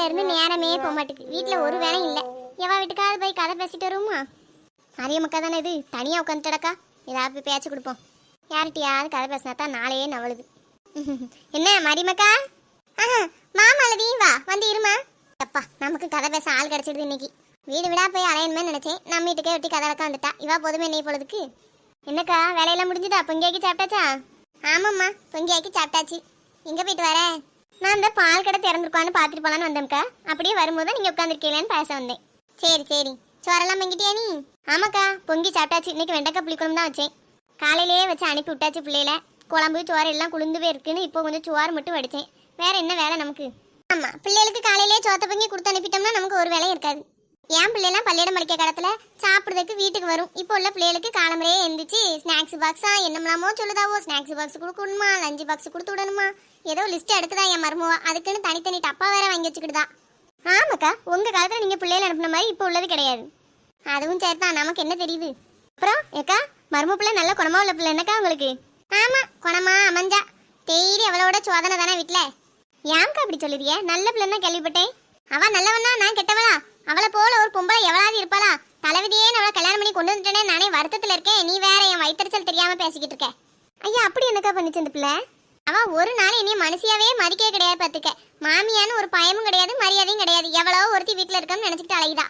வீட்ல இருந்து நேரமே போக மாட்டேங்குது. வீட்ல ஒரு வேலையும் இல்ல. எவா வீட்டுக்காவது போய் கதை பேசிட்டு வருமா? மரியமக்கா தானே இது, தனியா உட்காந்துட்டடக்கா. ஏதாவது போய் பேச்சு கொடுப்போம். யார்கிட்டயாவது கதை பேசினா தான் நாளையே நவளுது. என்ன மரியமக்கா? மாமலதி வா, வந்து இருமா. அப்பா, நமக்கு கதை பேச ஆள் கிடைச்சிடுது இன்னைக்கு. வீடு விடா போய் அலையணுமே நினைச்சேன். நம்ம வீட்டுக்கே ஒட்டி கதை வளர்க்க வந்துட்டா. இவா போதுமே நெய் பொழுதுக்கு. என்னக்கா வேலையெல்லாம் முடிஞ்சுதா? பொங்கியாக்கி சாப்பிட்டாச்சா? ஆமாம்மா, பொங்கியாக்கி சாப்பிட்டாச்சு. எங்க போயிட்டு வர? நான் இந்த பால் கடை திறந்துருக்கான்னு பார்த்துட்டு போலான்னு வந்தேன்க்கா. அப்படியே வரும்போது நீங்க உட்காந்துருக்கீங்களான்னு பேச வந்தேன். சரி சரி. சோறெல்லாம் பொங்கிட்டியா நீ? ஆமாக்கா, பொங்கி சாப்பிட்டாச்சு. இன்னைக்கு வெண்டைக்காய் புளிக்குழம்பு தான் வச்சேன். காலையிலேயே வச்சு அனுப்பி விட்டாச்சு பிள்ளையில. குழம்பு சோறு எல்லாம் குளிந்துவே இருக்குன்னு இப்போ கொஞ்சம் சோறு மட்டும் வடிச்சேன். வேற என்ன வேலை நமக்கு? ஆமா, பிள்ளைகளுக்கு காலையிலேயே சோத்த பொங்கி கொடுத்து அனுப்பிட்டோம்னா நமக்கு ஒரு வேலையும் இருக்காது. என் பிள்ளைலாம் பள்ளியிடம் படிக்க கடத்துல சாப்பிடுறதுக்கு வீட்டுக்கு வரும். இப்போ உள்ள பிள்ளைகளுக்கு காலம்பரையே எழுந்திரிச்சு ஸ்நாக்ஸ் பாக்ஸா என்னமெல்லாமோ சொல்லுதாவோ. ஸ்நாக்ஸ் பாக்ஸ் கொடுக்கணுமா, லஞ்சு பாக்ஸ் கொடுத்து விடணுமா, ஏதோ லிஸ்ட் எடுக்குதா என் மருமவா. அதுக்குன்னு தனித்தனி டப்பா வேற வாங்கி வச்சுக்கிட்டுதா. ஆமாக்கா, உங்க காலத்துல நீங்க பிள்ளைகளை அனுப்புன மாதிரி இப்போ உள்ளது கிடையாது. அதுவும் சரிதான், நமக்கு என்ன தெரியுது. அப்புறம் ஏக்கா, மரும பிள்ளை நல்ல குணமா உள்ள பிள்ளை என்னக்கா உங்களுக்கு? ஆமா, குணமா அமைஞ்சா. டெய்லி அவளோட சோதனை தானே வீட்டுல. ஏன்க்கா அப்படி சொல்லுறிய? நல்ல பிள்ளைன்னு தான் கேள்விப்பட்டேன். அவ நல்லவனா, நான் கெட்டவளா? அவளை போல ஒரு பொம்பளை எவ்வளவு இருப்பாளா? தலைவிதியே அவளை கல்யாணம் பண்ணி கொண்டு வந்துட்டேனே, நானே வருத்தத்துல இருக்கேன். நீ வேற என் வயிற்றுச்சல் தெரியாம பேசிக்கிட்டு இருக்க. ஐயா, அப்படி என்னக்கா பண்ணிச்சு அந்த பிள்ளை? அவ ஒரு நாள் என்னைய மனுஷியாவே மதிக்கவே கிடையாது பாத்துக்க. மாமியான்னு ஒரு பயமும் கிடையாது, மரியாதையும் கிடையாது. எவ்வளவோ ஒருத்தி வீட்டுல இருக்கன்னு நினைச்சிட்டு அலையுதா.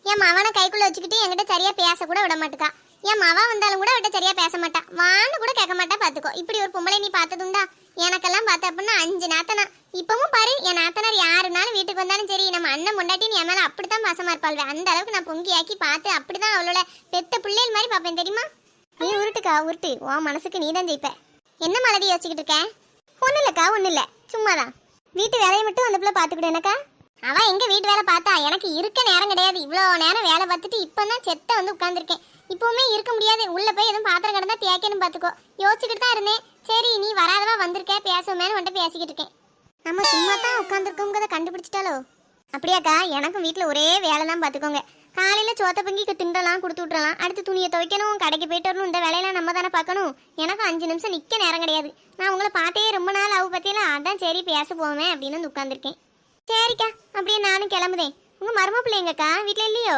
என் மவனை கைக்குள்ள வச்சுக்கிட்டு என்கிட்ட சரியா பேச கூட விட மாட்டுக்கா. என் மவா வந்தாலும் கூட விட்ட சரியா பேச மாட்டா. வான்னு கூட கேட்க மாட்டா பாத்துக்கோ. இப்படி ஒரு பொம்பளை நீ பார்த்ததுண்டா? எனக்கெல்லாம் பார்த்த அப்படின்னா 5 நாத்தனா. இப்பவும் பாரு, என் நாத்தனார் யாருனாலும் வீட்டுக்கு வந்தாலும் சரி, நம்ம அண்ணன் முண்டாட்டி என் மேல அப்படித்தான் பாசமா இருப்பாள். அந்த அளவுக்கு நான் பொங்கியாக்கி பார்த்து அப்படிதான் அவளோட பெத்த பிள்ளைகள் மாதிரி பார்ப்பேன் தெரியுமா? நீ உருட்டுக்கா உருட்டு, உன் மனசுக்கு நீ தான் ஜெயிப்ப. என்ன மலதி யோசிச்சுக்கிட்டு இருக்க? ஒண்ணு இல்லக்கா, ஒண்ணு இல்ல, சும்மாதான். வீட்டு வேலையை மட்டும் அந்த பிள்ளை பாத்துக்கிட்டு என்னக்கா. அவ எங்க வீட்டு வேலை பார்த்தா? எனக்கு இருக்க நேரம் கிடையாது. இவ்வளவு நேரம் வேலை பார்த்துட்டு இப்பதான் செத்த வந்து உட்கார்ந்துருக்கேன். இப்பவுமே இருக்க முடியாது. உள்ள போய் எதுவும் பாத்திரம் கிடந்தா தேய்க்கணும் பாத்துக்கோ. யோசிச்சுக்கிட்டு தான் இருந்தேன். சரி, நீ வராதவா வந்திருக்க, பேசுவேன்னு வந்துட்டு பேசிக்கிட்டு இருக்கேன். நம்ம சும்மா தான் உட்காந்துருக்கோங்கிறத கண்டுபிடிச்சிட்டாலோ? அப்படியாக்கா, எனக்கும் வீட்டுல ஒரே வேலை தான் பாத்துக்கோங்க. காலையில சோத்த பொங்கிக்கு திண்டலாம், கொடுத்து விட்டுறலாம். அடுத்து துணியை துவைக்கணும், கடைக்கு போயிட்டு வரணும். இந்த வேலையெல்லாம் நம்ம தானே பார்க்கணும். எனக்கு 5 நிமிஷம் நிக்க நேரம் கிடையாது. நான் உங்களை பார்த்தே ரொம்ப நாள் ஆகு பத்தியில. அதான் சரி பேச போவேன் அப்படின்னு வந்து உட்காந்துருக்கேன். சரிக்கா, அப்படியே நானும் கிளம்புதேன். உங்க மரும பிள்ளைங்கக்கா வீட்டுல இல்லையோ?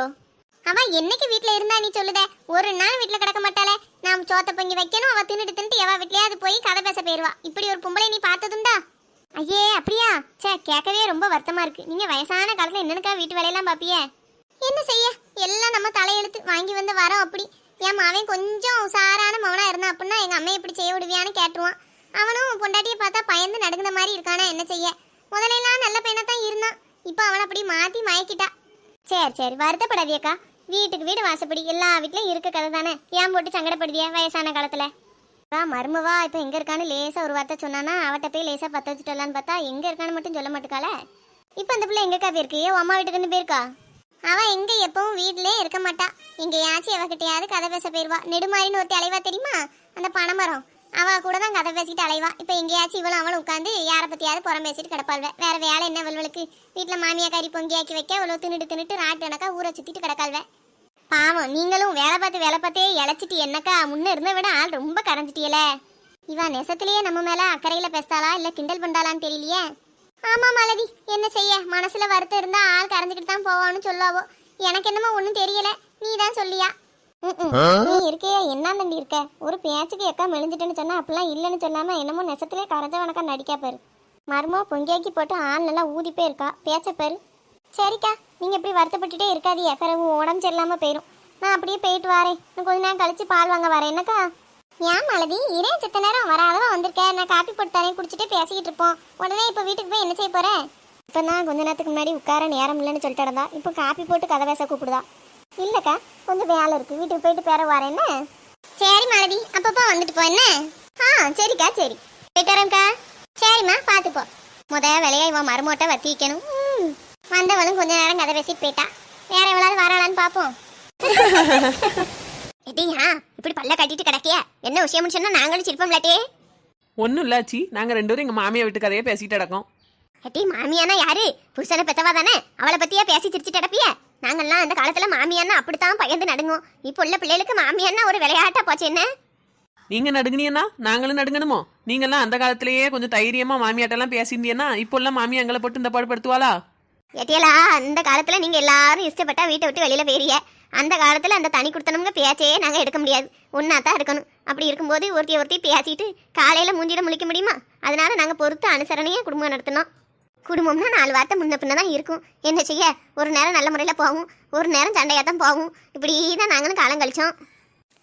அவ என்னைக்கு வீட்டுல இருந்தா நீ சொல்லுத? ஒரு நாள் வீட்டுல கிடக்க மாட்டாளே. நாம் சோத்த பொங்கி வைக்கணும், அவ தின்னுட்டு எவா வீட்லயாவது போய் கதை பேச போயிருவா. இப்படி ஒரு பொம்பளை நீ பார்த்ததுண்டா? ஐயே, அப்படியா? சே, கேட்கவே ரொம்ப வருத்தமா இருக்கு. நீங்க வயசான காலத்துல என்னக்கா வீட்டு வேலையெல்லாம் பாப்பிய? என்ன செய்ய, எல்லாம் நம்ம தலையெழுத்து வாங்கி வந்த வரோம். அப்படி என் மாவன் கொஞ்சம் உசாரான மவனா இருந்தா அப்படின்னா எங்க அம்மையை இப்படி செய்ய விடுவியான்னு கேட்டுருவான். அவனும் பொண்டாட்டியை பார்த்தா பயந்து நடுங்குற மாதிரி இருக்கானா? என்ன செய்ய, முதலையெல்லாம் நல்ல பையனா தான் இருந்தான். இப்போ அவனை அப்படி மாத்தி மயக்கிட்டா. சரி சரி, வருத்தப்படாதியக்கா. வீட்டுக்கு வீடு வாசப்படி எல்லா வீட்லயும் இருக்க கதை தானே. ஏன் போட்டு சங்கடப்படுதிய வயசான காலத்துல? மருமவா இப்ப எங்க இருக்கான்னு லேசா ஒரு வார்த்தை சொன்னானா அவட்ட போய் லேசா பத்த வச்சுட்டலான்னு பார்த்தா எங்க இருக்கான்னு மட்டும் சொல்ல மாட்டுக்கால. இப்ப அந்த பிள்ளை எங்கக்கா போயிருக்கு? அம்மா வீட்டுக்குன்னு போயிருக்கா? அவ எங்க எப்பவும் வீட்லயே இருக்க மாட்டா. எங்கேயாச்சும் எவகிட்டையாவது கதை பேச போயிருவா. நெடுமாறின்னு ஒருத்தி அலைவா தெரியுமா? அந்த பனைமரம், அவ கூட தான் கதை பேசிட்டு அலைவா. இப்ப எங்கேயாச்சும் இவளும் அவளும் உட்காந்து யாரை பத்தியாவது புறம் பேசிட்டு கிடப்பாள்வ. வேற வேலை என்ன இவளுக்கு? வீட்டுல மாமியா கறி பொங்கியாக்கி வைக்க இவ்வளவு தின்னுட்டு ராட்டனக்கா ஊரை சுத்திட்டு கிடக்காள்வ. பாவம், நீங்களும் வேலை பார்த்தே இழைச்சிட்டு என்னக்கா முன்ன இருந்த விட ஆள் ரொம்ப கரைஞ்சிட்டியல. இவா நெசத்திலேயே நம்ம மேல அக்கறையில பேசுதாளா இல்ல கிண்டல் பண்றாளான்னு தெரியலையே. ஆமா மலதி, என்ன செய்ய, மனசுல வருத்தம் இருந்தா ஆள் கரைஞ்சிக்கிட்டு தான் போவான்னு சொல்லாவோ. எனக்கு என்னமோ ஒன்னும் தெரியல, நீ தான் சொல்லியா? நீ இருக்கே என்ன தண்டி இருக்க? ஒரு பேச்சுக்கு எக்கா மெலிஞ்சிட்டுன்னு சொன்னா அப்படிலாம் இல்லைன்னு சொல்லாம என்னமோ நெசத்திலே கரைஞ்சவனக்கா நடிக்கா பாரு. மருமோ பொங்கியாக்கி போட்டு ஆள் நல்லா ஊதி போயிருக்கா, பேச்ச பாரு. சரிக்கா, நீங்க இப்படி வருத்தப்பட்டுட்டே இருக்காதியா, பிறகு உடம்பு சரியில்லாம போயிடும். நான் அப்படியே போயிட்டு வரேன். நான் கொஞ்ச நேரம் கழிச்சு பால் வாங்க வரேன். என்னக்கா? ஏன் மலதி, இதே செத்த நேரம் வராதவா வந்திருக்க? நான் காப்பி போட்டு தரேன், குடிச்சிட்டே பேசிக்கிட்டு இருப்போம். உடனே இப்போ வீட்டுக்கு போய் என்ன செய்ய போறேன்? இப்போ தான் கொஞ்ச நேரத்துக்கு முன்னாடி உட்கார நேரம் இல்லைன்னு சொல்லிட்டு இருந்தா. இப்போ காப்பி போட்டு கதை பேச கூப்பிடுதா. இல்லக்கா, கொஞ்சம் வேலை இருக்கு, வீட்டுக்கு போயிட்டு பேர வரேன். என்ன? சரி மலதி, அப்பப்போ வந்துட்டு போ. என்ன? சரிக்கா, சரி போயிட்டு வரேன்க்கா. சரிம்மா, பார்த்துப்போ. வேலையா இவன் மருமோட்டை வத்தி வைக்கணும். வந்தவளும் கொஞ்ச நேரம் கதை பேசிட்டு போயிட்டா. வேற எவ்வளவு வராளான்னு பாப்போம். எட்டியா இப்படி பல்ல கட்டிட்டு கிடக்கிய? என்ன விஷயம் சொன்னா நாங்களும் சிரிப்போம்லாட்டே. ஒன்னும் இல்லாச்சி, நாங்க 2 பேரும் எங்க மாமியா வீட்டு கதையை பேசிட்டு கிடக்கோம். எட்டி, மாமியானா யாரு? புருஷனை பெத்தவா தானே, அவளை பத்தியா பேசி சிரிச்சுட்டு கிடப்பிய? நாங்கெல்லாம் அந்த காலத்துல மாமியானா அப்படித்தான் பயந்து நடுங்கும். இப்போ உள்ள பிள்ளைகளுக்கு மாமியானா ஒரு விளையாட்டா போச்சு. என்ன நீங்க நடுங்கினா நாங்களும் நடுங்கணுமோ? நீங்கெல்லாம் அந்த காலத்திலேயே கொஞ்சம் தைரியமா மாமியாட்டெல்லாம் பேசியிருந்தீங்கன்னா இப்போ உள்ள மாமியா எங்களை போட்டு இந்த பாடுபடுத்துவாளா? எட்டியலா அந்த காலத்துல நீங்க எல்லாரும் இஷ்டப்பட்டா வீட்டை விட்டு வெளியில போயிரிய. அந்த காலத்துல அந்த தனி கொடுத்தனம்ங்க பேச்சே நாங்க எடுக்க முடியாது. ஒன்னா தான் இருக்கணும். அப்படி இருக்கும்போது ஒருத்தி பேசிட்டு காலையில மூஞ்சில முழிக்க முடியுமா? அதனால நாங்க பொறுத்து அனுசரணையா குடும்பம் நடத்தினோம். குடும்பம்னா 4 வார்த்தை முன்ன பின்ன தான் இருக்கும். என்ன செய்ய, ஒரு நேரம் நல்ல முறையில போகும், ஒரு நேரம் சண்டையா தான் போகும். இப்படி தான் நாங்களும் காலம் கழிச்சோம்.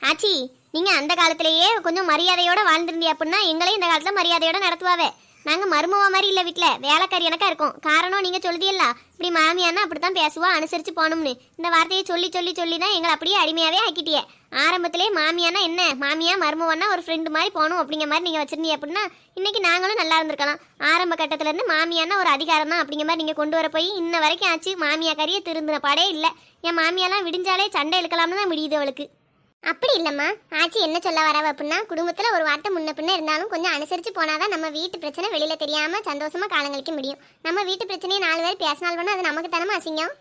ஆச்சி, நீங்க அந்த காலத்திலேயே கொஞ்சம் மரியாதையோட வாழ்ந்துருந்தீங்க அப்படின்னா எங்களையும் இந்த காலத்துல மரியாதையோட நடத்துவாவே. நாங்க மருமவா மாதிரி இல்ல, வீட்டுல வேலைக்காரி எனக்கா இருக்கும். காரணம் நீங்க சொல்லுதியல்ல, இப்படி மாமியானா அப்படித்தான் பேசுவா, அனுசரிச்சு போகணும்னு. இந்த வார்த்தையை சொல்லி சொல்லி சொல்லி தான் எங்களை அப்படியே அடிமையாவே ஆக்கிட்டியே. ஆரம்பத்திலே மாமியானா என்ன, மாமியா மருமவனா ஒரு ஃப்ரெண்டு மாதிரி போகணும் அப்படிங்கிற மாதிரி நீங்க வச்சிருந்தீங்க அப்படின்னா இன்னைக்கு நாங்களும் நல்லா இருந்திருக்கலாம். ஆரம்ப கட்டத்துல இருந்து மாமியானா ஒரு அதிகாரம் தான் அப்படிங்கிற மாதிரி நீங்க கொண்டு வர போய் இன்ன வரைக்கும் ஆச்சு. மாமியா கறியை திருந்தின பாடே இல்லை. என் மாமியாலாம் விடிஞ்சாலே சண்டை இழுக்கலாம்னு தான் முடியுது அவளுக்கு. அப்படி இல்லம்மா, ஆச்சி என்ன சொல்ல வரவ அப்படின்னா, குடும்பத்துல ஒரு வார்த்தை முன்ன பின்ன இருந்தாலும் கொஞ்சம் அனுசரிச்சு போனாதான் நம்ம வீட்டு பிரச்சனை வெளியில தெரியாம சந்தோஷமா காலங்களிக்க முடியும். நம்ம வீட்டு பிரச்சனையை 4 பேர் பேசினால் வேணா அது நமக்கு தானமா அசிங்கம்.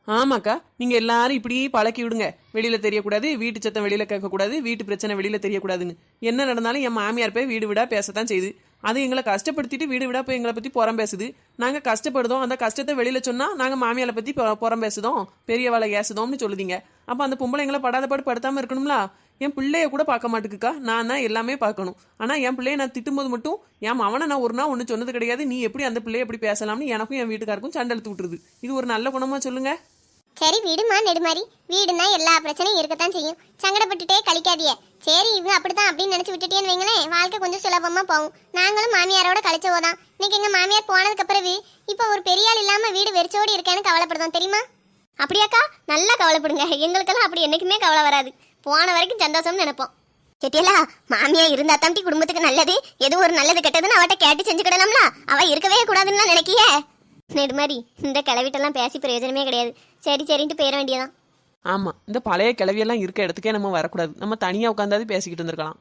ஆமாக்கா, நீங்க எல்லாரும் இப்படி பழக்கி விடுங்க. வெளியில தெரியக்கூடாது, வீட்டு சத்தம் வெளியில கேட்கக்கூடாது, வீட்டு பிரச்சனை வெளியில தெரியக்கூடாதுன்னு. என்ன நடந்தாலும் என் மாமியார் போய் வீடு விடா பேசத்தான் செய்யுது. அது எங்களை கஷ்டப்படுத்திட்டு வீடு விடா போய் எங்களை பத்தி புறம் பேசுது. நாங்க கஷ்டப்படுதோம், அந்த கஷ்டத்தை வெளியில சொன்னா நாங்க மாமியாரை பத்தி புறம் பேசுதோம், பெரியவாளை ஏசுதோம்னு சொல்லுதீங்க. அப்ப அந்த பொம்பளை எங்களை படாத பாடு படுத்தாம இருக்கணும்ல. என் பிள்ளைய கூட பார்க்க மாட்டுக்குக்கா, நான் தான் எல்லாமே பார்க்கணும். ஆனா என் பிள்ளைய நான் திட்டும்போது மட்டும் என் அவனை நான் ஒரு நாள் ஒன்று சொன்னது கிடையாது. நீ எப்படி அந்த பிள்ளைய எப்படி பேசலாம்னு எனக்கும் என் வீட்டுக்காருக்கும் சண்டை இழுத்து விட்டுருது. இது ஒரு நல்ல குணமா சொல்லுங்க? சரி விடுமா நெடுமாரி, வீடுனா எல்லா பிரச்சனையும் இருக்கத்தான் செய்யும். சங்கடப்பட்டுட்டே கழிக்காதிய. சரி இவங்க அப்படித்தான் அப்படின்னு நினைச்சு விட்டுட்டேன்னு வைங்களேன், வாழ்க்கை கொஞ்சம் சுலபமா போகும். நாங்களும் மாமியாரோட கழிச்சவோதான். இன்னைக்கு எங்க மாமியார் போனதுக்கு பிறகு இப்ப ஒரு பெரிய ஆள் இல்லாம வீடு வெறிச்சோடி இருக்கேன்னு கவலைப்படுதோம் தெரியுமா? அப்படியாக்கா, நல்லா கவலைப்படுங்க. எங்களுக்கெல்லாம் அப்படி என்னைக்குமே கவலை வராது. போன வரைக்கும் சந்தோஷம்னு நினைப்போம். கேட்டியலா, மாமியா இருந்தா தாண்டி குடும்பத்துக்கு நல்லது. எது ஒரு நல்லது கெட்டதுன்னு அவட்ட கேட்டு செஞ்சுக்கிடலாம்ல. அவ இருக்கவே கூடாதுன்னு நினைக்கிய நெடுமாரி. இந்த கிளவிட்டெல்லாம் பேசி பிரயோஜனமே கிடையாது. சரி சரின்ட்டு போயிட வேண்டியதான். ஆமா, இந்த பழைய கிளவியெல்லாம் இருக்க இடத்துக்கே நம்ம வரக்கூடாது. நம்ம தனியா உட்காந்தாது பேசிக்கிட்டு இருந்திருக்கலாம்.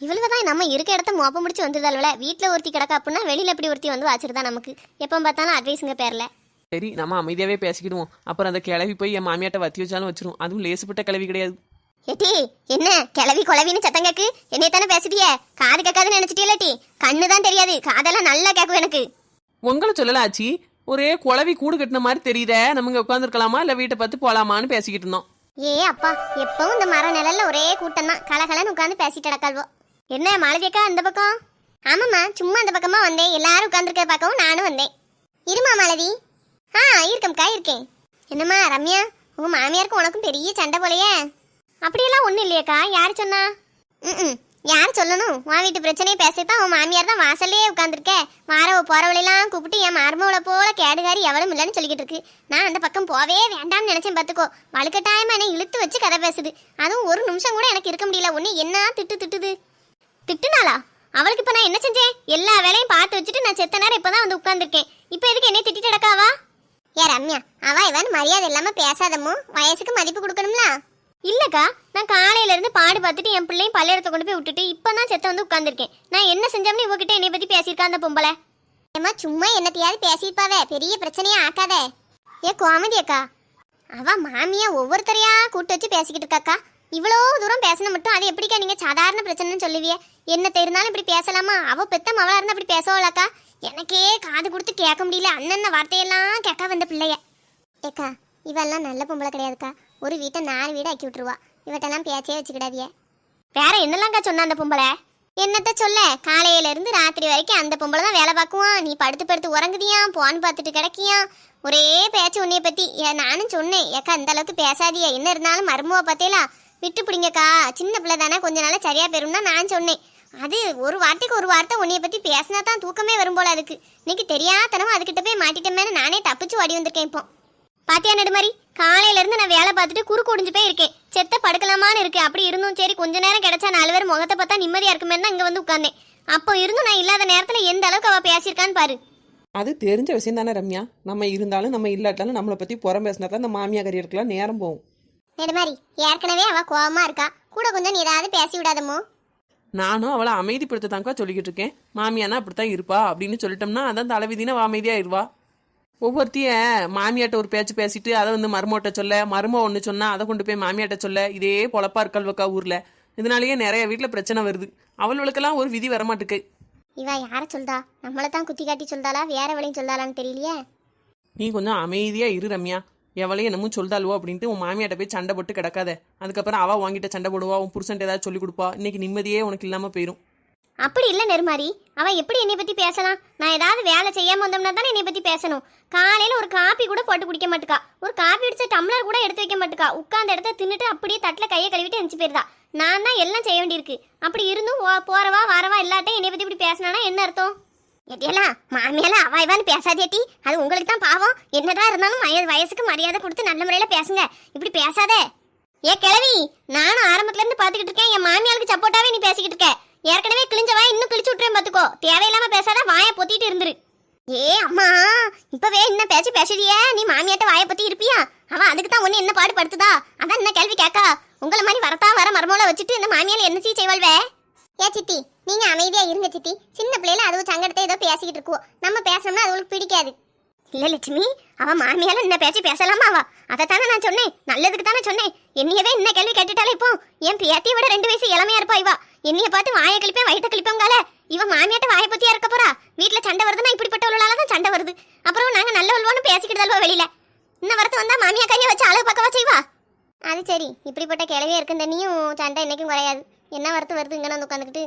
இவ்வளவுதான் நம்ம இருக்க இடத்த மோப்ப முடிச்சு வந்துருதாள்வல. வீட்டுல ஒருத்தி கிடக்கா அப்படின்னா வெளியில எப்படி ஒருத்தி வந்து வச்சிருந்தா நமக்கு எப்ப பார்த்தாலும் அட்வைஸுங்க பேர்ல. சரி, நம்ம அமைதியாவே பேசிக்கிடுவோம். அப்புறம் அந்த கிளவி போய் என் மாமியாட்ட வத்தி வச்சாலும் வச்சிரும். அதுவும் லேசுப்பட்ட கிளவி கிடையாது. ஏட்டி, என்ன கிளவி குளவின்னு சத்தம் கேக்கு? என்னையத்தானே பேசுதிய? காது கேட்காதுன்னு நினைச்சிட்டீங்களாட்டி? கண்ணு தான் தெரியாது, காதெல்லாம் நல்லா கேட்கும் எனக்கு. உங்களை சொல்லல ஆச்சி, ஒரே குளவி கூடு கட்டின மாதிரி தெரியுதே. நம்ம உட்காந்துருக்கலாமா இல்ல வீட்டை பார்த்து போலாமான்னு பேசிக்கிட்டு இருந்தோம். ஏ அப்பா, எப்பவும் இந்த மர நிழல்ல ஒரே கூட்டம் தான். கலகலன்னு உட்காந்து பேசிட்டு கிடக்காள்வோ. என்ன மாலதியக்கா அந்த பக்கம்? ஆமாம்மா, சும்மா அந்த பக்கமா வந்தேன். எல்லாரும் உட்காந்துருக்க பார்க்கவும் நானும் வந்தேன். இருமா மாலதி. இருக்கம்க்கா இருக்கேன். என்னம்மா ரம்யா, உங்க மாமியாருக்கும் உனக்கும் பெரிய சண்டை போலையே? அப்படியெல்லாம் ஒன்றும் இல்லையக்கா. யார் சொன்னா? யார் சொல்லணும்? உன் வீட்டு பிரச்சனையை பேசத்தான் உன் மாமியார் தான் வாசல்லே உட்காந்துருக்க. வாரவ போறவளெல்லாம் கூப்பிட்டு என் மருமவளை போல கேடுகாரி எவளும் இல்லைன்னு சொல்லிக்கிட்டு இருக்கு. நான் அந்த பக்கம் போவே வேண்டாம்னு நினைச்சேன். பார்த்துக்கோ, வலுக்கட்டாயமா என்னை இழுத்து வச்சு கதை பேசுது. அதுவும் ஒரு நிமிஷம் கூட எனக்கு இருக்க முடியல. ஒன்று என்ன திட்டுது. திட்டுனாளா? அவளுக்கு இப்போ நான் என்ன செஞ்சேன்? எல்லா வேலையும் பார்த்து வச்சுட்டு நான் செத்த நேரம் இப்போதான் வந்து உட்காந்துருக்கேன். இப்போ எதுக்கு என்னை திட்டிட்டு கிடக்காவா? ஏ ரம்யா, அவ இவன் மரியாதை இல்லாம பேசாதமோ, வயசுக்கு மதிப்பு கொடுக்கணும்ல. இல்லக்கா, நான் காலையில இருந்து பாடு பார்த்துட்டு என் பிள்ளையும் பள்ளியிடத்தை கொண்டு போய் விட்டுட்டு இப்பதான் செத்த வந்து உட்காந்துருக்கேன். நான் என்ன செஞ்சோம்னு இவகிட்ட என்னை பத்தி பேசியிருக்கா அந்த பொம்பளை? ஏமா சும்மா என்னத்தையாவது பேசியிருப்பாவே, பெரிய பிரச்சனையா ஆக்காத. ஏ கோமதி அக்கா, அவ மாமியா ஒவ்வொருத்தரையா கூட்டு வச்சு பேசிக்கிட்டு இருக்காக்கா. இவ்வளோ தூரம் பேசின மட்டும் அது எப்படிக்கா நீங்க சாதாரண பிரச்சனைன்னு சொல்லுவியே? என்ன தெரிந்தாலும் இப்படி பேசலாமா? அவ பெத்த மவளா இருந்தா அப்படி பேசவளாக்கா? எனக்கே காது கொடுத்து கேட்க முடியல. அண்ணன் வார்த்தையெல்லாம் கேட்க வந்த பிள்ளைய. ஏக்கா, இவெல்லாம் நல்ல பொம்பளை கிடையாதுக்கா. ஒரு வீட்டை 4 வீடு ஆக்கி விட்டுருவா. இவட்டெல்லாம் பேச்சே வச்சுக்கிடாதிய. வேற என்னெல்லாம்க்கா சொன்ன அந்த பொம்பளை? என்னத்த சொல்ல, காலையில இருந்து ராத்திரி வரைக்கும் அந்த பொம்பளை தான் வேலை பார்க்குவான். நீ படுத்து படுத்து உறங்குதியா, போன் பார்த்துட்டு கிடைக்கியா, ஒரே பேச்சு உன்னைய பத்தி. நானும் சொன்னேன், ஏக்கா இந்த அளவுக்கு பேசாதியா, என்ன இருந்தாலும் மருமவ பார்த்தேலா விட்டு பிடிங்கக்கா, சின்ன பிள்ளை தானே, கொஞ்ச நாள சரியா பெறும் தான் நான் சொன்னேன். அது ஒரு வார்த்தைக்கு ஒரு வார்த்தை உன்னைய பத்தி பேசினா தான் தூக்கமே வரும் போல. அதுக்கு இன்னைக்கு தெரியாதனமா அதுக்கிட்ட போய் மாட்டிட்டமேனு நானே தப்பிச்சு ஓடி வந்திருக்கேன். இப்போ பாத்தியா நெடுமாரி, காலையில இருந்து நான் வேலை பார்த்துட்டு குறுக்கு ஒடிஞ்சு போய் இருக்கேன். செத்த படுக்கலாமான்னு இருக்கு. அப்படி இருந்தும் சரி கொஞ்ச நேரம் கிடைச்சா 4 பேர் முகத்தை பார்த்தா நிம்மதியா இருக்குமே தான் இங்க வந்து உட்கார்ந்தேன். அப்போ இருந்தும் நான் இல்லாத நேரத்துல எந்த அளவுக்கு அவ பேசியிருக்கான்னு பாரு. அது தெரிஞ்ச விஷயம் தானே ரம்யா. நம்ம இருந்தாலும் நம்ம இல்லாட்டாலும் நம்மளை பத்தி புறம் பேசினா தான் இந்த மாமியா கரியருக்குலாம் நேரம் போகும். நெடுமாரி, ஏற்கனவே அவ கோவமா இருக்கா, கூட கொஞ்சம் நீ ஏதாவது பேசி விடாதமோ? நானும் அவளை அமைதிப்படுத்த தாங்க சொல்லிக்கிட்டு இருக்கேன். மாமியானா அப்படித்தான் இருப்பா அப்படின்னு சொல்லிட்டோம்னா அதான் தலைவிதினா அமைதியா இருவா. ஒவ்வொருத்தைய மாமியாட்ட ஒரு பேச்சு பேசிட்டு அதை வந்து மருமோட்ட சொல்ல, மரும ஒன்று சொன்னா அதை கொண்டு போய் மாமியாட்ட சொல்ல, இதே பொழப்பா இருக்கல்வக்கா ஊர்ல. இதனாலேயே நிறைய வீட்டுல பிரச்சனை வருது. அவளுக்கெல்லாம் ஒரு விதி வரமாட்டுக்கு. இவ யார சொல்றா? நம்மளை தான் குத்தி காட்டி சொல்றாளா, வேற வழியும் சொல்றாளான்னு தெரியலையே. நீ கொஞ்சம் அமைதியா இரு ரம்யா. எவளையும் என்னமோ சொல்தாளுவோ அப்படின்ட்டு உன் மாமியாட்ட போய் சண்டை போட்டு கிடக்காத. அதுக்கப்புறம் அவ வாங்கிட்ட சண்டை போடுவா, உன் புருஷன்ட்ட ஏதாவது சொல்லி கொடுப்பா. இன்னைக்கு நிம்மதியே உனக்கு இல்லாம போயிடும். அப்படி இல்லை நெருமாரி, அவ எப்படி என்னை பத்தி பேசலாம்? நான் ஏதாவது வேலை செய்யாம வந்தோம்னா தானே என்னை பத்தி பேசணும். காலையில ஒரு காப்பி கூட போட்டு குடிக்க மாட்டுக்கா, ஒரு காப்பி அடிச்ச டம்ளர் கூட எடுத்து வைக்க மாட்டுக்கா. உட்கார்ந்த இடத்த தின்னுட்டு அப்படியே தட்டுல கையை கழுவிட்டு எந்திச்சு போயிருதா. நான் தான் எல்லாம் செய்ய வேண்டியிருக்கு. அப்படி இருந்தும் போறவா வரவா இல்லாட்டும் என்னை பத்தி இப்படி பேசினானா என்ன அர்த்தம்? எட்டியெல்லாம் மாமியால அவாய்வான்னு பேசாதேட்டி, அது உங்களுக்கு தான் பாவம். என்னதான் இருந்தாலும் வயசுக்கு மரியாதை கொடுத்து நல்ல முறையில பேசுங்க, இப்படி பேசாதே. ஏ கிழவி, நானும் ஆரம்பத்துல இருந்து பாத்துக்கிட்டு இருக்கேன். என் மாமியாளுக்கு சப்போர்ட்டாவே நீ பேசிக்கிட்டு இருக்க. ஏற்கனவே கிழிஞ்ச வாய் இன்னும் கிழிச்சு விட்டுறேன் பாத்துக்கோ. தேவையில்லாம பேசாத, வாயை பொத்திட்டு இருந்துரு. ஏ அம்மா, இப்பவே என்ன பேச்சு பேசுறிய? நீ மாமியாட்ட வாயை பொத்தி இருப்பியா? அவன் அதுக்கு தான் ஒண்ணு என்ன பாடு படுத்துதா? அதான் என்ன கேள்வி கேட்கா? உங்களை மாதிரி வரத்தா வர மரமோல வச்சுட்டு இந்த மாமியால என்ன செய்வாள்வே? ஏ சித்தி, நீங்க அமைதியா இருங்க சித்தி. சின்ன பிள்ளைல அதுவும் சங்கடத்தை ஏதோ பேசிக்கிட்டு இருக்கோம். நம்ம பேசணும்னா அது உங்களுக்கு பிடிக்காது. இல்ல லட்சுமி, அவ மாமியால என்ன பேச்சு பேசலாமா? அவ அதைத்தானே நான் சொன்னேன், நல்லதுக்கு தானே சொன்னேன். என்னையவே என்ன கேள்வி கேட்டுட்டாலே இப்போ என் பேத்தியை விட 2 வயசு இளமையா இருப்பா இவா. என்னைய பார்த்து வாயை கழிப்பேன் வயிற்ற கழிப்பேங்கால. இவ மாமியாட்ட வாயை பத்தியா இருக்க போறா? வீட்டுல சண்டை வருதுன்னா இப்படிப்பட்டவளால தான் சண்டை வருது. அப்புறம் நாங்க நல்லவள்வான்னு பேசிக்கிட்டு வெளியில. இன்னும் வரத்து வந்தா மாமியா கையை வச்சு அழகு பக்கவா செய்வா. அது சரி, இப்படிப்பட்ட கிழவியா இருக்குன்னு நீயும் சண்டை என்னைக்கும் குறையாது. என்ன வரத்து வருது இங்க வந்து உட்காந்துக்கிட்டு?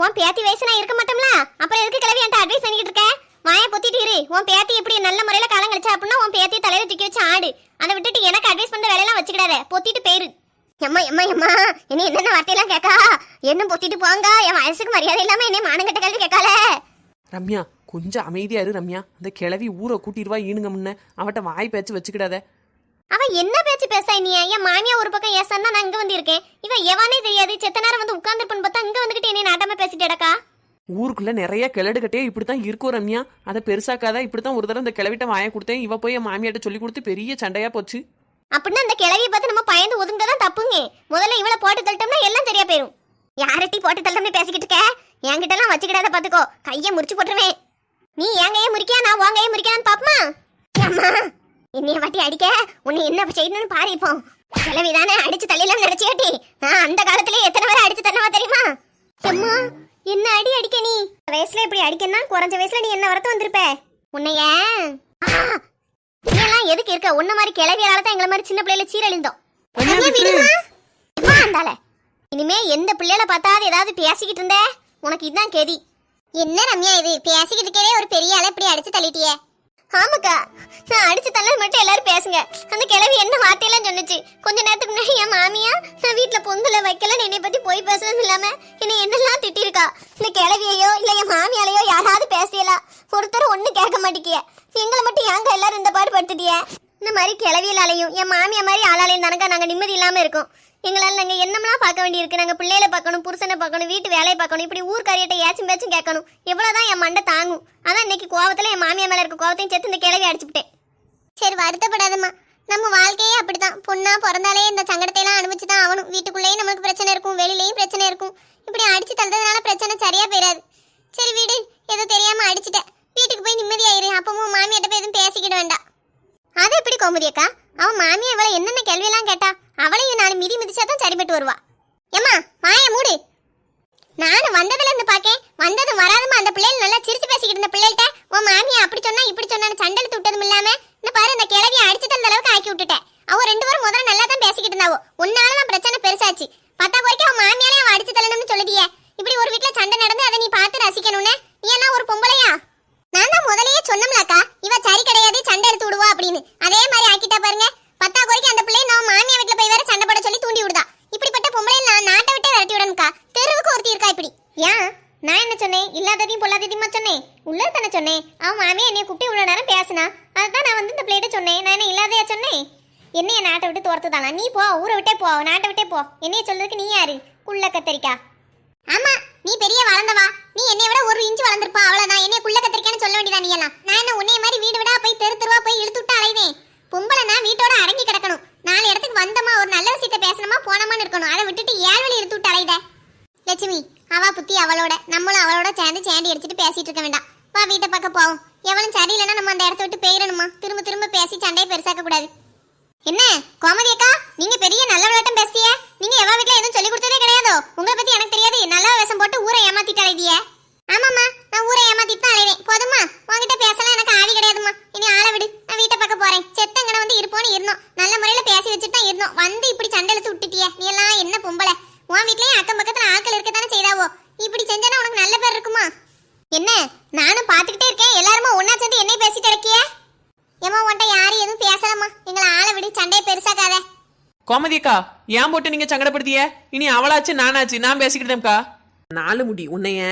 உன் பேத்தி வயசு நான் இருக்க மாட்டோம்ல, அப்புறம் எதுக்கு கிழவி என்கிட்ட அட்வைஸ் பண்ணிக்கிட்டு இருக்கேன்? வாயை பொத்திட்டு இரு. உன் பேத்தி எப்படி நல்ல முறையில காலம் கழிச்சா அப்படின்னா உன் பேத்தியை தலையில தூக்கி வச்சு ஆடு. அதை விட்டுட்டு எனக்கு அட்வைஸ் பண்ற வேலையெல்லாம் வச்சுக்கிடாத, பொத்திட்டு போயிரு. எம்மா எம்மா எம்மா, என்ன என்னென்ன வார்த்தையெல்லாம் கேட்கா? என்ன பொத்திட்டு போங்க, என் வயசுக்கு மரியாதை இல்லாம என்ன மானங்கட்ட கேள்வி கேட்கால. ரம்யா, கொஞ்சம் அமைதியா இரு ரம்யா. அந்த கிழவி ஊரை கூட்டிடுவா ஈனுங்க முன்ன. அவட்ட வாய் பேச்சு வச்சுக்கிடாத. அவ என்ன பேச்சு பேசா? நீ என் மாமியா ஒரு பக்கம் ஏசான் தான் நான் இங்க வந்து இருக்கேன். இவ எவானே தெரியாது. செத்த நேரம் வந்து உட்கார்ந்துருப்பேன்னு பார்த்தா இங்க வந்துகிட்டு என்ன நாட்டாம பேசிட்டேடக்கா. ஊருக்குள்ள நிறைய கிளடுகட்டே இப்படித்தான் இருக்கும் ரம்யா. அதை பெருசாக்காத. இப்படித்தான் ஒரு தடவை இந்த கிளவிட்ட வாயை கொடுத்தேன். இவ போய் என் மாமியாட்ட சொல்லி கொடுத்து பெரிய சண்டையா போச்சு. அப்படின்னா அந்த கிளவியை பார்த்து நம்ம பயந்து ஒதுங்கதான் தப்புங்க. முதல்ல இவளை போட்டு தள்ளிட்டோம்னா எல்லாம் சரியா போயிரும். யாரட்டி போட்டு தள்ளமே பேசிக்கிட்டு இருக்க? என்கிட்ட எல்லாம் வச்சுக்கிடாத பாத்துக்கோ, கையை முறிச்சு போட்டுருவேன். நீ என் கையை முறிக்கியா நான் உன் கையை முறிக்கான்னு பாப்பமா? அம்மா, என்னைய வாட்டி அடிக்க உன்னை என்ன செய்யணும்னு பாரு. இப்போ கிளவிதானே அடிச்சு தள்ளிலாம் நினைச்சியாட்டி? நான் அந்த காலத்திலே எத்தனை பேரை அடிச்சு தரவா தெரியுமா? அம்மா, என்ன அடி அடிக்க நீ? வயசுல இப்படி அடிக்கன்னா குறைஞ்ச வயசுல நீ என்ன வரத்து வந்திருப்ப? உன்னைய நீ எல்லாம் எதுக்கு இருக்க? உன்ன மாதிரி கிளவியால தான் எங்களை மாதிரி சின்ன பிள்ளைல சீரழிந்தோம். இனிமே எந்த பிள்ளைல பார்த்தாது ஏதாவது பேசிக்கிட்டு இருந்த உனக்கு இதுதான் கெதி. என்ன ரம்யா இது? பேசிக்கிட்டு இருக்கே ஒரு பெரிய ஆளை இப்படி அடிச்சு தள்ளிட்டியே. ஆமாக்கா, நான் அடிச்சு தள்ளது மட்டும் எல்லாரும் பேசுங்க. அந்த கிழவி என்ன வார்த்தையெல்லாம் சொன்னுச்சு கொஞ்ச நேரத்துக்கு முன்னாடி. என் மாமியா நான் வீட்டுல பொங்கல வைக்கல என்னை பத்தி போய் பேசுறது இல்லாம என்னை என்னெல்லாம் திட்டிருக்கா. இந்த கிழவியையோ இல்ல என் மாமியாலையோ யாராவது பேசியலாம்? ஒருத்தர் ஒண்ணு கேட்க மாட்டேங்கிய. எங்களை மட்டும் ஏங்க எல்லாரும் இந்த பாடு படுத்துட்டிய? இந்த மாதிரி கிளவியலாலையும் என் மாமியா மாதிரி ஆளாலையும் தானக்கா நாங்க நிம்மதி இல்லாம இருக்கோம். எங்களால் நாங்க என்னமெல்லாம் பார்க்க வேண்டியிருக்கு. நாங்க பிள்ளைகளை பார்க்கணும், புருஷனை பார்க்கணும், வீட்டு வேலையை பார்க்கணும், இப்படி ஊர்க்காரியிட்ட ஏச்சும் பேச்சும் கேட்கணும். எவ்வளவுதான் என் மண்டை தாங்கும்? அதான் இன்னைக்கு கோவத்துல என் மாமியா மேல இருக்க கோவத்தையும் சேர்த்து இந்த கிளவி அடிச்சுட்டேன். சரி, வருத்தப்படாதம்மா. நம்ம வாழ்க்கையே அப்படித்தான். பொண்ணா பிறந்தாலே இந்த சங்கடத்தை எல்லாம் அனுபவிச்சுதான் ஆகணும். வீட்டுக்குள்ளேயும் நமக்கு பிரச்சனை இருக்கும், வெளியிலயும் பிரச்சனை இருக்கும். இப்படி அடிச்சு தள்ளுறதுனால பிரச்சனை சரியா போயிடாது. சரி வீடு, ஏதோ தெரியாம அடிச்சுட்டேன். வீட்டுக்கு போய் நிம்மதியாயிரு. அப்பவும் மாமியாட்ட போய் எதுவும் பேசிக்கிட வேண்டாம். அது எப்படி கோமதியக்கா? அவன் மாமியா இவளை என்னென்ன கேள்வியெல்லாம் கேட்டா? அவளையும் நான் மிதிச்சாதான் சரிபட்டு வருவா. ஏம்மா வாய மூடு. நானும் வந்ததுல இருந்து பாக்கேன், வந்ததும் வராதுமா அந்த பிள்ளைகள் நல்லா சிரிச்சு பேசிக்கிட்டு இருந்த பிள்ளைகிட்ட உன் மாமியா அப்படி சொன்னா இப்படி சொன்னான்னு சண்டெழுத்து விட்டதும் இல்லாம இந்த பாரு இந்த கிழவியை அடிச்சு தந்த அளவுக்கு ஆக்கி விட்டுட்டேன். அவ 2 பேரும் முதல்ல நல்லா தான் பேசிக்கிட்டு இருந்தாவோ. உன்னாலதான் பிரச்சனை பெருசாச்சு. 10 வரைக்கும் அவன் மாமியாலே அவன் அடிச்சு தள்ளணும்னு சொல்லுதியே. இப்படி ஒரு வீட்டுல சண்டை நடந்து அதை நீ பார்த்து ரசிக்கணும்னு நீ என்ன ஒரு பொம்பளையா? நான் தான் முதலையே சொன்னோம்லக்கா, இவ சரி கிடையாது சண்டை எடுத்து விடுவா அப்படின்னு. அதே மாதிரி ஆக்கிட்டா பாருங்க. 10 வரைக்கும் அந்த பிள்ளை நான் மாமியா வீட்டுல போய் வேற சண்டை போட சொல்லி தூண்டி விடுதா. இப்படிப்பட்ட பொம்பளையை நான் நாட்டை விட்டே விரட்டி விடணும்க்கா. தெருவுக்கு ஒருத்தி இருக்கா இப்படி. ஏன் நான் என்ன சொன்னேன்? இல்லாததையும் பொல்லாததையுமா சொன்னேன்? உள்ளது தானே சொன்னேன். அவன் மாமியா என்னைய கூப்பிட்டு இவ்வளவு நேரம் பேசினா, அதுதான் நான் வந்து இந்த பிள்ளைகிட்ட சொன்னேன். நான் என்ன இல்லாதையா சொன்னேன்? என்னைய நாட்டை விட்டு துரத்துதானா? நீ போ, ஊரை விட்டே போ, நாட்டை விட்டே போ. என்னைய சொல்றதுக்கு நீ யாரு? குள்ள கத்தரிக்கா. ஆமா, நீ பெரிய வளர்ந்தவா. நீ என்னை விட 1 இன்ச் வளர்ந்துருப்பா. அவ்வளவுதான். என்னைய குள்ள கத்தரிக்கான்னு சொல்ல வேண்டியதா நீ எல்லாம்? நான் என்ன உன்னைய மாதிரி வீடு விடா போய் தெரு தெருவா போய் இழுத்து விட்டு அலைவேன்? பொம்பளைனா வீட்டோட அடங்கி கிடக்கணும். 4 இடத்துக்கு வந்தமா ஒரு நல்ல விஷயத்த பேசணுமா போனமான்னு இருக்கணும். அதை விட்டுட்டு 7 வழி இழுத்து விட்டு அலைத. லட்சுமி, அவ புத்தி அவளோட, நம்மளும் அவளோட சேர்ந்து சேண்டி அடிச்சுட்டு பேசிட்டு இருக்க வேண்டாம். வா வீட்டை பார்க்க போவோம். எவனும் சரியில்லைன்னா நம்ம அந்த இடத்த விட்டு போயிடணுமா? திரும்ப திரும்ப பேசி சண்டையை பெருசாக்க கூடாது. என்ன கோமதி அக்கா, நீங்க பெரிய நல்ல விளையாட்டம் பேசிய. நீங்க எவ வீட்டுல எதுவும் சொல்லி கொடுத்ததே கிடையாதோ? உங்களை பத்தி எனக்கு தெரியாது. நல்ல வேஷம் போட்டு ஊரை ஏமாத்திட்டு அலைதிய. ஆமாம்மா, நான் ஊரை ஏமாத்திட்டு தான் அலைவேன். போதுமா? உங்ககிட்ட பேசலாம் எனக்கு ஆவி கிடையாதுமா. இனி ஆளை விடு, நான் சண்டையை பெருசாக்காத. கோமதி அக்கா ஏன் போட்டு நீங்க சங்கடப்படுத்திய? இனி அவளாச்சு நானாச்சு நான் பேசிக்கிட்டேன்க்கா. நாலு முடி உன்னைய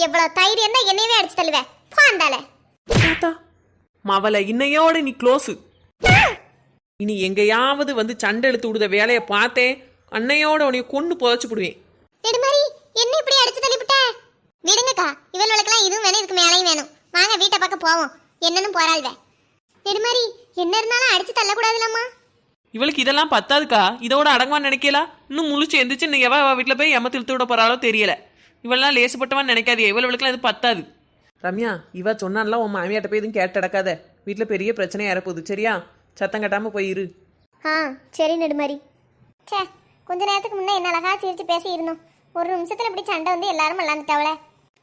எவ்வளவு தைரியம் தான் என்னையவே அடிச்சு தள்ளுவேன். போ அந்தால. மவளை இன்னையோட நீ க்ளோஸு. இனி எங்கேயாவது வந்து சண்டை இழுத்து விடுத வேலையை பார்த்தேன் அன்னையோட உன்னைய கொண்டு புதைச்சு போடுவேன். நெடுமாரி என்ன இப்படி அடிச்சு தள்ளிவிட்ட? விடுங்கக்கா, இவளுக்கெல்லாம் இதுவும் வேணும், இதுக்கு மேலையும் வேணும். வாங்க வீட்டை பார்க்க போவோம். என்னன்னு போராள்வே. நெடுமாரி என்ன இருந்தாலும் அடிச்சு தள்ளக்கூடாதுலம்மா. இவளுக்கு இதெல்லாம் பத்தாதுக்கா. இதோட அடங்குவான்னு நினைக்கலாம். இன்னும் முழிச்சு எந்திரிச்சு இன்னும் எவ வீட்டில் போய் எமத்து இழுத்து விட போறாளோ தெரியல. இவெல்லாம் லேசுப்பட்டவான்னு நினைக்காதே. இவளுக்கெல்லாம் இது பத்தாது. ரம்யா இவ சொன்னான்லாம் உன் மாமியாட்ட போய் எதுவும் கேட்டு அடக்காத. வீட்டில் பெரிய பிரச்சனையா இருப்போகுது. சரியா? சத்தம் கட்டாம போய் இரு. சரி நெடுமாரி. சே, கொஞ்ச நேரத்துக்கு முன்னே என்ன அழகா சிரிச்சு பேசி இருந்தோம். ஒரு நிமிஷத்துல இப்படி சண்டை வந்து எல்லாரும் விளாண்டுட்டாவளே.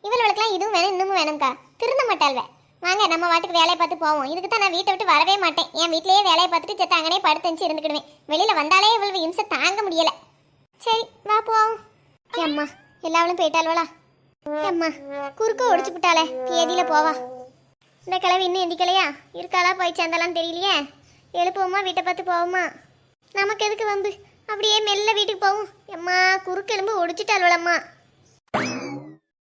இவளுக்கெல்லாம் இதுவும் வேணும் இன்னமும் வேணும்க்கா. திருந்த மாட்டாள்வே. வாங்க நம்ம வாட்டுக்கு வேலையை பார்த்து போவோம். இதுக்கு தான் நான் வீட்டை விட்டு வரவே மாட்டேன். என் வீட்லயே வேலையை பார்த்துட்டு செத்த அங்கனே படுத்துச்சு இருந்துக்கிடுவேன். வெளியில வந்தாலே இவ்வளவு இம்சை தாங்க முடியல. சரி வா போவோம். அம்மா எல்லாவளும் போயிட்டாள்வளா? அம்மா குறுக்க ஒடிச்சு விட்டாளே, ஏதியில போவா. இந்த கிழவி இன்னும் எந்திக்கலையா? இருக்காளா போய் சேர்ந்தாலான்னு தெரியலையே. எழுப்புவோமா, வீட்டை பார்த்து போவோமா? நமக்கு எதுக்கு வம்பு? அப்படியே மெல்ல வீட்டுக்கு போவோம். அம்மா குறுக்கு எலும்பு ஒடிச்சுட்டாள்வளம்மா.